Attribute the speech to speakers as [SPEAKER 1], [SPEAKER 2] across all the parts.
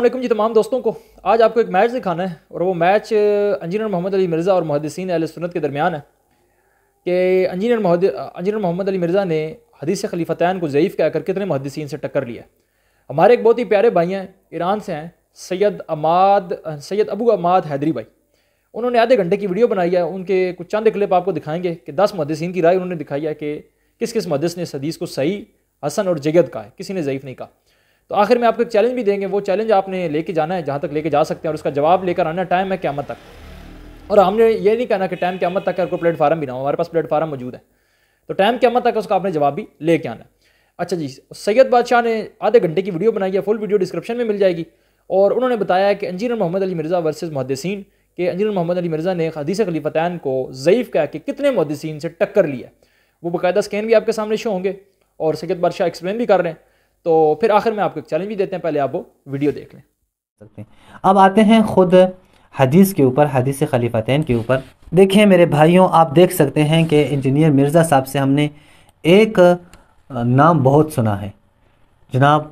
[SPEAKER 1] علیکم جی تمام دوستوں کو۔ آج آپ کو ایک میچ دکھانا ہے اور وہ میچ انجینئر محمد علی مرزا اور محدثین اہل سنت کے درمیان ہے کہ انجینئر محمد علی مرزا نے حدیث خلیفتین کو ضعیف کہہ کر کتنے محدثین سے ٹکر لیا ہے۔ ہمارے ایک بہت ہی پیارے بھائی ہیں، ایران سے ہیں، سید ابو عماد حیدری بھائی۔ انہوں نے آدھے گھنٹے کی ویڈیو بنائی ہے، ان کے کچھ چند کلپ آپ کو دکھائیں گے کہ 10 محدثین کی رائے انہوں نے دکھائی ہے کہ کس کس محدث نے اس حدیث کو صحیح، حسن اور جید کہا ہے، کسی نے ضعیف نہیں کہا۔ تو آخر میں آپ کو ایک چیلنج بھی دیں گے، وہ چیلنج آپ نے لے کے جانا ہے جہاں تک لے کے جا سکتے ہیں، اور اس کا جواب لے کر آنا ٹائم ہے قیامت تک۔ اور ہم نے یہ نہیں کہنا کہ ٹائم قیامت تک ہے اور کوئی پلیٹ فارم بھی نہ ہو، ہمارے پاس پلیٹ فارم موجود ہے، تو ٹائم قیامت تک اس کا آپ نے جواب بھی لے کے آنا ہے۔ اچھا جی، سید بادشاہ نے آدھے گھنٹے کی ویڈیو بنائی ہے، فل ویڈیو ڈسکرپشن میں مل جائے گی، اور انہوں نے بتایا ہے کہ انجینئر محمد علی مرزا ورسز محدثین، کہ انجینئر محمد علی مرزا نے حدیث خلیفتین کو ضعیف کہہ کے کتنے محدثین سے ٹکر لیا ہے۔ وہ باقاعدہ اسکین بھی آپ کے سامنے شو ہوں گے اور سید بادشاہ ایکسپلین بھی کر رہے ہیں۔ تو پھر آخر میں آپ کو ایک چیلنج بھی دیتے ہیں، پہلے آپ وہ ویڈیو دیکھ لیں۔
[SPEAKER 2] اب آتے ہیں خود حدیث کے اوپر، حدیث خلیفتین کے اوپر۔ دیکھیں میرے بھائیوں، آپ دیکھ سکتے ہیں کہ انجینئر مرزا صاحب سے ہم نے ایک نام بہت سنا ہے، جناب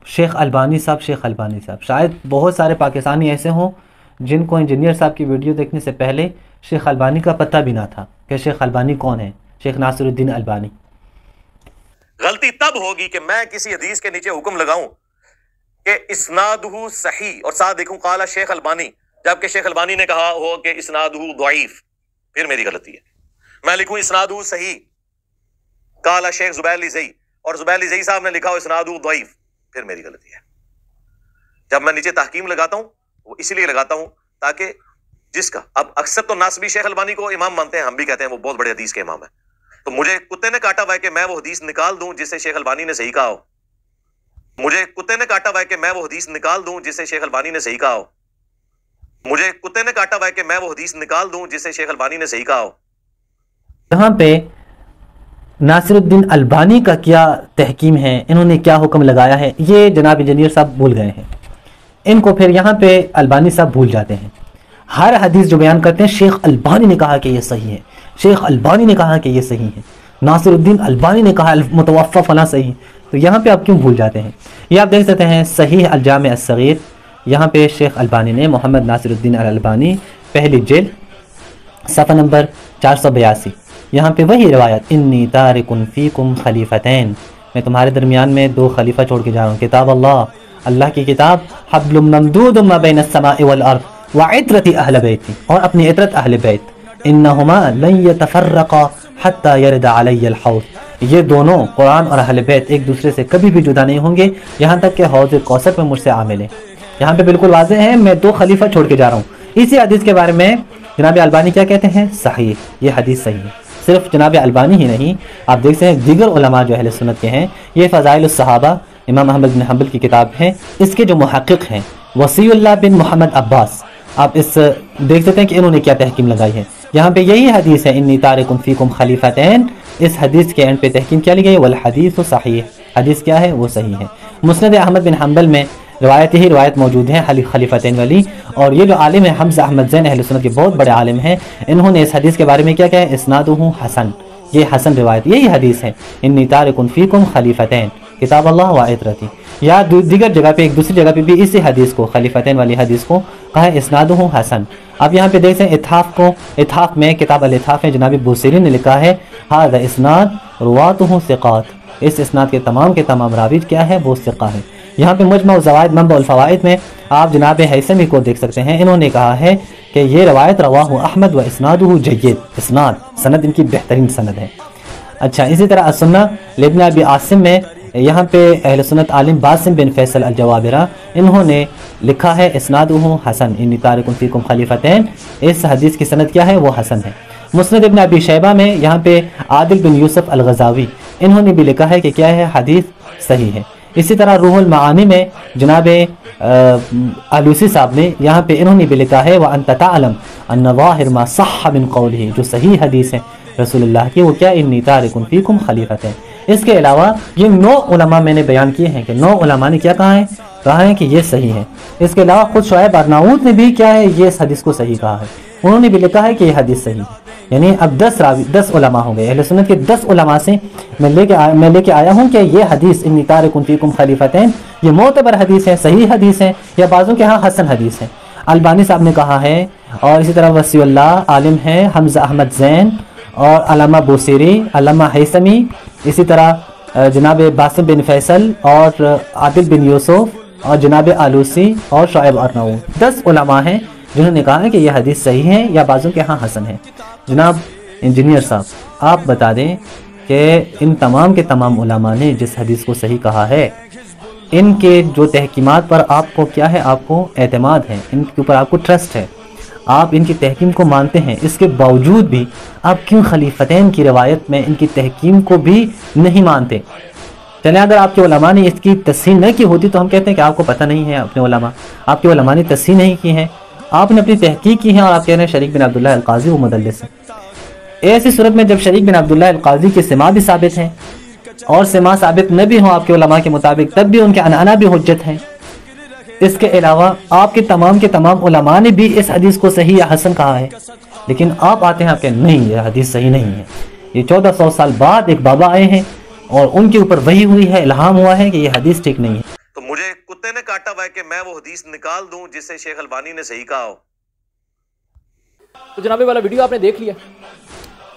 [SPEAKER 2] شیخ البانی صاحب۔ شاید بہت سارے پاکستانی ایسے ہوں جن کو انجینئر صاحب کی ویڈیو دیکھنے سے پہلے شیخ البانی کا پتہ بھی نہ تھا کہ شیخ البانی کون ہے، شیخ ناصر الدین البانی۔
[SPEAKER 3] غلطی تب ہوگی کہ میں کسی حدیث کے نیچے حکم لگاؤں کہ اسنادہ صحیح اور ساتھ دیکھوں قال شیخ البانی، جبکہ شیخ البانی نے کہا ہو کہ اسنادہ ضعیف، پھر میری غلطی ہے۔ میں لکھوں اسنادہ صحیح قال شیخ زبیر علی زئی، اور زبیر علی زئی صاحب نے لکھا ہو اسنادہ ضعیف، پھر میری غلطی ہے۔ جب میں نیچے تحکیم لگاتا ہوں وہ اسی لیے لگاتا ہوں تاکہ جس کا اب اکثر تو ناصبی شیخ البانی کو امام مانتے ہیں، ہم بھی کہتے ہیں وہ بہت بڑے حدیث کے امام ہیں، تو مجھے کتے نے کاٹا ہوا ہے کہ میں وہ حدیث نکال دوں جسے شیخ البانی نے صحیح کہا ہو۔ مجھے کتے نے کاٹا ہوا ہے کہ میں وہ حدیث نکال دوں جسے شیخ البانی نے صحیح کہا ہو۔ مجھے کتے نے کاٹا ہوا ہے کہ میں وہ حدیث نکال دوں جسے شیخ البانی نے صحیح کہا ہو۔
[SPEAKER 2] یہاں پہ ناصر الدین البانی کا کیا تحکیم ہے، انہوں نے کیا حکم لگایا ہے، یہ جناب انجینئر صاحب بھول گئے ہیں۔ ان کو پھر یہاں پہ البانی صاحب بھول جاتے ہیں۔ ہر حدیث جو بیان کرتے ہیں شیخ البانی نے کہا کہ یہ صحیح ہے، شیخ البانی نے کہا کہ یہ صحیح ہے، ناصر الدین البانی نے کہا متوفہ فلاں صحیح، تو یہاں پہ آپ کیوں بھول جاتے ہیں؟ یہ آپ دیکھ سکتے ہیں صحیح الجامع الصغیر، یہاں پہ شیخ البانی نے محمد ناصر الدین الالبانی پہلی جلد صفحہ نمبر 482، یہاں پہ وہی روایت انی تارک فیکم خلیفتین، میں تمہارے درمیان میں 2 خلیفہ چھوڑ کے جا رہا ہوں، کتاب اللہ کی کتاب، حبل ممدود ما بین السماء والارض وعطرت اہل بیتی، اور اپنی عطرت اہل بیت، انہما لن یتفرقا حتی یرد علی الحوض، یہ دونوں قرآن اور اہل بیت ایک دوسرے سے کبھی بھی جدا نہیں ہوں گے یہاں تک کہ حوض کوثر پہ مجھ سے آ ملے۔ یہاں پہ بالکل واضح ہے میں 2 خلیفہ چھوڑ کے جا رہا ہوں۔ اسی حدیث کے بارے میں جناب البانی کیا کہتے ہیں؟ صحیح، یہ حدیث صحیح ہے۔ صرف جناب البانی ہی نہیں، آپ دیکھ سکتے ہیں دیگر علماء جو اہل سنت کے ہیں، یہ فضائل الصحابہ امام احمد بن حنبل کی کتاب ہے، اس کے جو محقق ہیں وصی اللہ بن محمد عباس، آپ اس دیکھ سکتے ہیں کہ انہوں نے کیا تحکیم لگائی ہے۔ یہاں پہ یہی حدیث ہے انی تارک فیکم خلیفتین، اس حدیث کے اینڈ پہ تحکیم کیا لی گئی؟ والحدیث صحیح، حدیث کیا ہے؟ وہ صحیح ہے۔ مسند احمد بن حنبل میں روایت موجود ہے خلیفتین والی، اور یہ جو عالم ہے حمزہ احمد زین اہل سنت کے بہت بڑے عالم ہیں، انہوں نے اس حدیث کے بارے میں کیا کہا ہے؟ اسنادہ حسن، یہ حسن روایت، یہی حدیث ہے انی تارک فیکم خلیفتین کتاب اللہ و عطرتی۔ یا دیگر جگہ پہ، ایک دوسری جگہ پہ بھی اسی حدیث کو، خلیفتین والی حدیث کو کہا ہے اسنادہ حسن۔ اب یہاں پہ دیکھتے ہیں اتحاف میں کتاب الاتحاف میں جناب بوصیری نے لکھا ہے ھذا اسناد رواته ثقات، اس اسناد کے تمام راوی کیا ہے؟ وہ ثقہ ہے۔ یہاں پہ مجمع الزوائد منبع الفوائد میں آپ جناب حیثمی کو دیکھ سکتے ہیں، انہوں نے کہا ہے کہ یہ روایت رواہ احمد و اسنادہ جید، سند ان کی بہترین سند ہے۔ اچھا، اسی طرح السنہ لابن ابی عاصم میں یہاں پہ اہل سنت عالم باسم بن فیصل الجوابرہ، انہوں نے لکھا ہے اسنادہ حسن انی تارک فیکم خلیفتین، اس حدیث کی سند کیا ہے؟ وہ حسن ہے۔ مسند ابن ابی شیبہ میں یہاں پہ عادل بن یوسف الغزاوی، انہوں نے بھی لکھا ہے کہ کیا ہے؟ حدیث صحیح ہے۔ اسی طرح روح المعانی میں جناب علوسی صاحب نے یہاں پہ انہوں نے بھی لکھا ہے وَأَنْتَ تَعْلَمْ أَنَّ ظَاهِرْ مَا صَحَّ مِنْ قَوْلِهِ، جو صحیح حدیث ہے رسول اللہ کی، وہ کیا؟ انی تارک فیکم خلیفتین۔ اس کے علاوہ یہ 9 علماء میں نے بیان کیے ہیں کہ 9 علماء نے کیا کہا ہے کہ یہ صحیح ہے۔ اس کے علاوہ خود شعیب ارناؤوط نے بھی کیا ہے؟ یہ اس حدیث کو صحیح کہا ہے، انہوں نے بھی لکھا ہے کہ یہ حدیث صحیح ہے۔ یعنی اب 10 علماء ہوں گے، اہل سنت کے 10 علماء سے میں لے کے آیا ہوں کہ یہ حدیث انی تارک فیکم خلیفتین، یہ معتبر حدیث ہے، صحیح حدیث ہے، یا بعضوں کے ہاں حسن حدیث ہے۔ البانی صاحب نے کہا ہے، اور اسی طرح وسیع اللہ عالم ہے، حمزہ احمد زین اور علامہ بوسیری، علامہ حیثمی، اسی طرح جناب باسم بن فیصل اور عادل بن یوسف اور جناب آلوسی اور شعیب ارناؤوط، 10 علماء ہیں جنہوں نے کہا ہے کہ یہ حدیث صحیح ہے یا بعضوں کے ہاں حسن ہے۔ جناب انجینئر صاحب آپ بتا دیں کہ ان تمام کے تمام علماء نے جس حدیث کو صحیح کہا ہے، ان کے جو تحکیمات پر آپ کو کیا ہے، آپ کو اعتماد ہے، ان کے اوپر آپ کو ٹرسٹ ہے، آپ ان کی تحکیم کو مانتے ہیں، اس کے باوجود بھی آپ کیوں خلیفتین کی روایت میں ان کی تحکیم کو بھی نہیں مانتے؟ چلیں اگر آپ کے علماء نے اس کی تصحیح نہ کی ہوتی تو ہم کہتے ہیں کہ آپ کو پتہ نہیں ہے اپنے علماء، آپ کے علماء نے تصحیح نہیں کی ہیں، آپ نے اپنی تحقیق کی ہے اور آپ کہہ رہے ہیں شریک بن عبداللہ القاضی وہ مدلس ہے۔ ایسی صورت میں جب شریک بن عبداللہ القاضی کے سماع بھی ثابت ہیں اور سماع ثابت نہ بھی ہوں آپ کے علماء کے مطابق، تب بھی ان کے عنعنہ بھی حجت ہیں۔ اس کے علاوہ آپ کے تمام علماء نے بھی اس حدیث کو صحیح یا حسن کہا ہے، لیکن آپ آتے ہیں آپ کہ نہیں یہ حدیث صحیح نہیں ہے۔ یہ 1400 سال بعد ایک بابا آئے ہیں اور ان کے اوپر وحی ہوئی ہے، الہام ہوا ہے کہ یہ حدیث ٹھیک نہیں ہے۔
[SPEAKER 3] تو مجھے کتے نے کاٹا ہوا ہے کہ میں وہ حدیث نکال دوں جس سے شیخ البانی نے صحیح کہا ہو۔
[SPEAKER 1] تو جناب والا ویڈیو آپ نے دیکھ لیا،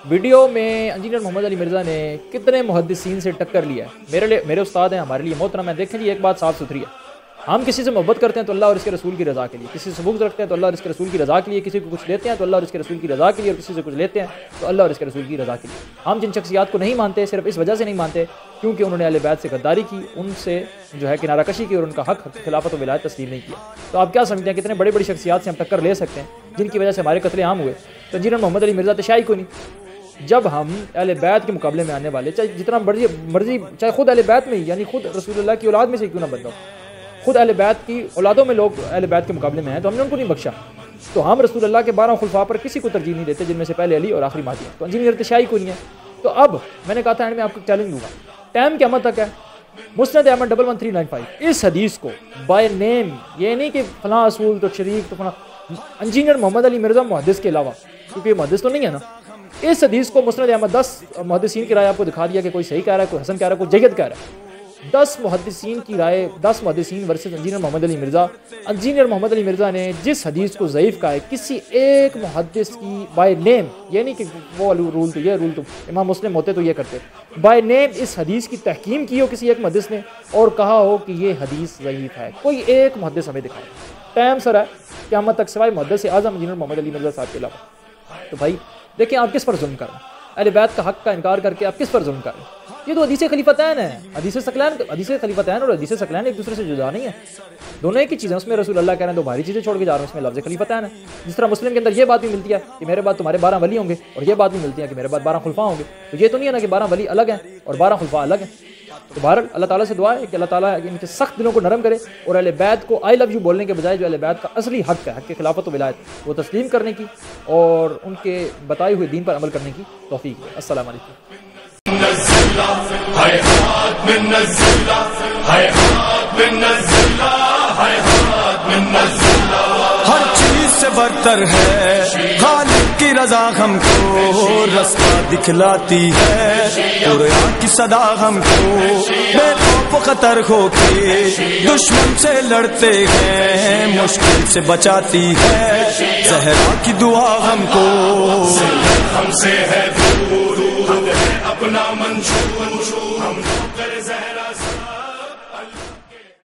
[SPEAKER 1] ویڈیو میں انجینئر محمد علی مرزا نے کتنے محدثین سے ٹکر لیا ہے۔ میرے استاد ہیں، ہمارے لیے محترم ہیں۔ دیکھیں جی ایک بات صاف ستھری ہے، ہم کسی سے محبت کرتے ہیں تو اللہ اور اس کے رسول کی رضا کے لیے، کسی سے بغض رکھتے ہیں تو اللہ اور اس کے رسول کی رضا کے لیے، کسی کو کچھ لیتے ہیں تو اللہ اور اس کے رسول کی رضا کے لیے، اور کسی سے کچھ لیتے ہیں تو اللہ اور اس کے رسول کی رضا کے لیے۔ ہم جن شخصیات کو نہیں مانتے صرف اس وجہ سے نہیں مانتے کیونکہ انہوں نے اہل بیت سے غداری کی، ان سے جو ہے کنارہ کشی کی اور ان کا حق خلافت و ولایت تسلیم نہیں کیا۔ تو آپ کیا سمجھتے ہیں کتنے بڑی بڑی شخصیات سے ہم ٹکر لے سکتے ہیں جن کی وجہ سے ہمارے قتل عام ہوئے؟ تو انجینئر محمد علی مرزا تشیع کو نہیں، جب ہم اہل بیت کے مقابلے میں آنے والے، چاہے جتنا مرضی چاہے خود اہل بیت میں ہی، یعنی خود رسول اللہ کی اولاد میں سے کیوں نہ بندہ ہو، خود اہل بیت کی اولادوں میں لوگ اہل بیت کے مقابلے میں ہیں تو ہم نے ان کو نہیں بخشا۔ تو ہم رسول اللہ کے 12 خلفاء پر کسی کو ترجیح نہیں دیتے جن میں سے پہلے علی اور آخری مہدی ہیں۔ تو انجینئر تشیع کو نہیں ہے۔ تو اب میں نے کہا تھا میں آپ کو چیلنج دوں گا، ٹائم قیامت تک ہے، مسند احمد 11395 اس حدیث کو بائی نیم، یہ نہیں کہ فلاں اصول تو شریک تو فلاں، انجینئر محمد علی مرزا محدث کے علاوہ، کیونکہ یہ محدث تو نہیں ہے نا، اس حدیث کو مسند احمد 10 محدثین کی رائے آپ کو دکھا دیا کہ کوئی صحیح کہہ رہا ہے، کوئی حسن کہہ رہا ہے، کوئی جید کہہ رہا ہے۔ 10 محدثین کی رائے، 10 محدثین ورسز انجینئر محمد علی مرزا۔ انجینئر محمد علی مرزا نے جس حدیث کو ضعیف کہا ہے، کسی ایک محدث کی بائی نیم، یہ نہیں کہ وہ رول تو یہ رول تو امام مسلم ہوتے تو یہ کرتے، بائی نیم اس حدیث کی تحکیم کی ہو کسی ایک محدث نے اور کہا ہو کہ یہ حدیث ضعیف ہے، کوئی ایک محدث ہمیں دکھائے۔ ٹائم سر ہے قیامت تک سوائے محدث اعظم انجینئر محمد علی مرزا صاحب کے علاوہ۔ تو بھائی دیکھیں آپ کس پر ظلم کر رہے ہیں، اہل بیت کا حق کا انکار کر کے آپ کس پر ظلم کر رہے ہیں؟ یہ تو حدیث خلیفتین ہے، حدیث خلیفتین اور حدیث ثقلین ایک دوسرے سے جدا نہیں ہے، دونوں ایک ہی چیزیں۔ اس میں رسول اللہ کہہ رہے ہیں دو بھاری چیزیں چھوڑ کے جا رہے ہیں، اس میں لفظ خلیفتین ہے۔ جس طرح مسلم کے اندر یہ بات بھی ملتی ہے کہ میرے بعد تمہارے 12 ولی ہوں گے، اور یہ بات بھی ملتی ہے کہ میرے بعد 12 خلفاء ہوں گے، تو یہ تو نہیں ہے نا کہ 12 ولی الگ ہیں اور 12 خلفاء الگ ہیں۔ تو بہرحال اللہ تعالیٰ سے دعا ہے کہ اللہ تعالیٰ ان کے سخت دلوں کو نرم کرے اور اہل بیت کو آئی لو یو بولنے کے بجائے جو اہل بیت کا اصلی حق ہے، حق خلافت و ولایت، وہ تسلیم کرنے کی اور ان کے بتائے ہوئے دین پر عمل کرنے کی توفیق دے۔ السلام علیکم۔
[SPEAKER 4] ہر چیز سے برتر ہے خالق کی رضا، ہم کو رستہ دکھلاتی ہے، قرآن کی صدا ہم کو بے خوف و خطر ہو کے دشمن سے لڑتے ہیں، مشکل سے بچاتی ہے، زہرا کی دعا ہم کو ہم سے ہے دور، اپنا منشور ہم